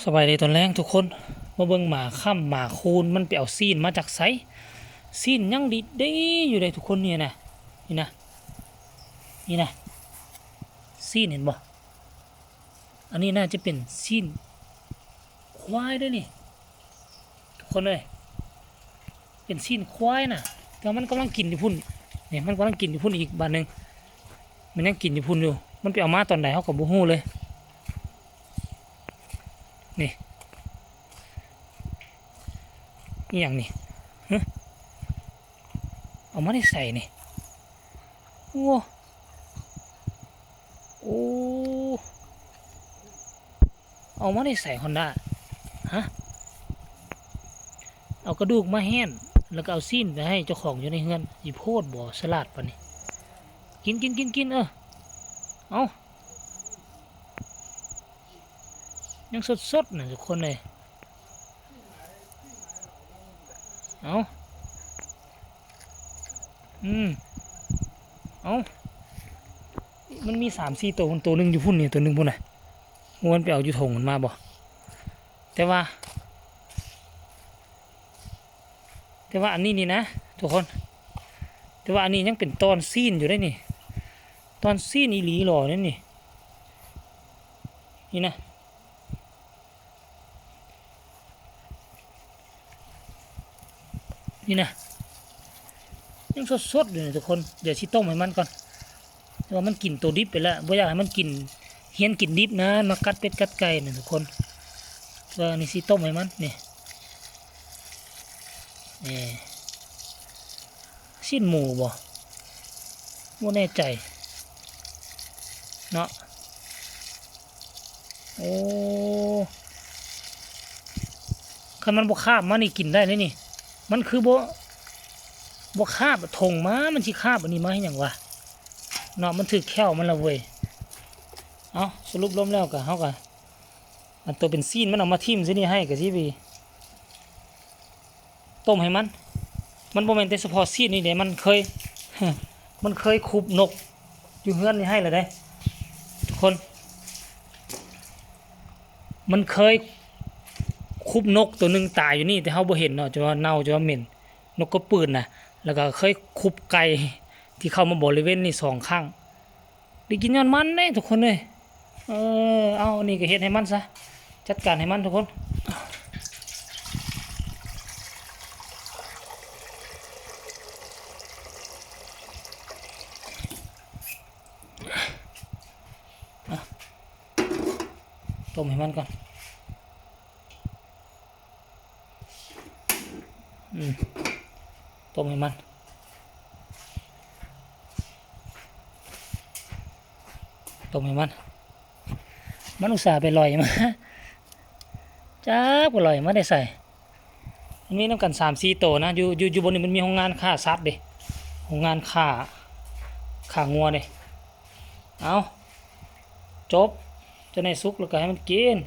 สบายดีตอนแรกทุกคนมาเบิ่งหมาค่ำหมาคูนมันไปเอาซีนมาจากไสซีนยังดีได้อยู่เลยทุกคนเนี่ยนะนี่นะนี่นะซีนเห็นบ่อันนี้น่าจะเป็นซีนควายด้วยนี่ทุกคนเลยเป็นซีนควายน่ะแต่มันกำลังกินอยู่พุ่นเนี่ยมันกำลังกินอยู่พุ่นอีกบานหนึ่งมันยังกินอยู่พุ่นอยู่มันไปเอามาตอนไหนเขาก็บ่ฮู้เลยนี่นี่อย่างนี้เอามาได้ใส่นี่โอ้โอ้เอามาได้ใส่ฮอนด้าฮะเอากระดูกมาแห้นแล้วก็เอาซีนไปให้เจ้าของอยู่ในเฮือนอีโพดบ่สลัดปะนี่กินเอายังสดนะทุกคนเลยเอาเอามันมี3-4ตัวตัวหนึ่งอยู่พุ่นนี่ตัวหนึ่งพุ่นน่ะม้วนไปเอาอยู่ถงมันมาบ่แต่ว่าอันนี้นี่นะทุกคนแต่ว่าอันนี้ยังเป็นตอนซีนอยู่ได้นี่ตอนซีนอีหลีหล่อนั่นนี่นี่นะนี่นะยังสดอยู่นี่ทุกคนเดี๋ยวชิต้มให้มันก่อนแต่ว่ามันกินตัวดิบไปแล้วบ่อยากให้มันกินเฮี้ยนกินดิบนะมากัดเป็ดกัดไก่นี่ทุกคนก็นี่ชิต้มให้มันนี่ชิ้นหมูบ่แน่ใจเนาะโอ้คันมันบ่คาบมานี่กินได้เลยนี่มันคือบ่คาบถงมามันสิคาบอันนี้มาให้หยังวะเนาะมันถือแค้วมันละเว้ยเอาสรุปรวมแล้วก็เฮาก็อันตัวเป็นซีนมันเอามาทิ่มซินี่ให้ก็สิไปต้มให้มันบ่แม่นแต่เฉพาะซีนนี่เด้มันเคย มันเคยคุบนกอยู่เฮือนนี่ให้เลยได้ทุกคนมันเคยคุบนกตัวหนึ่งตายอยู่นี่แต่เขาบ่เห็นเนาะจะว่าเน่าจะว่าเหม็นนกกระปืนนะแล้วก็เคยคุบไก่ที่เข้ามาบริเวณนี่2 ครั้งได้กินย้อนมันเลยทุกคนเลยเอานี่ก็เฮ็ดให้มันซะจัดการให้มันทุกคนต้มให้มันก่อนต้มให้มันมันอุตส่าห์ไปลอยมาจ้าก็ลอยมาได้ใส่มันมีน้ำกัน3-4 ตัวนะอยู่บนนี้มันมีโรงงานฆ่าสัตว์ดิโรงงานฆ่างัวดิเอาจบจะในซุกแล้วก็ให้มันกิน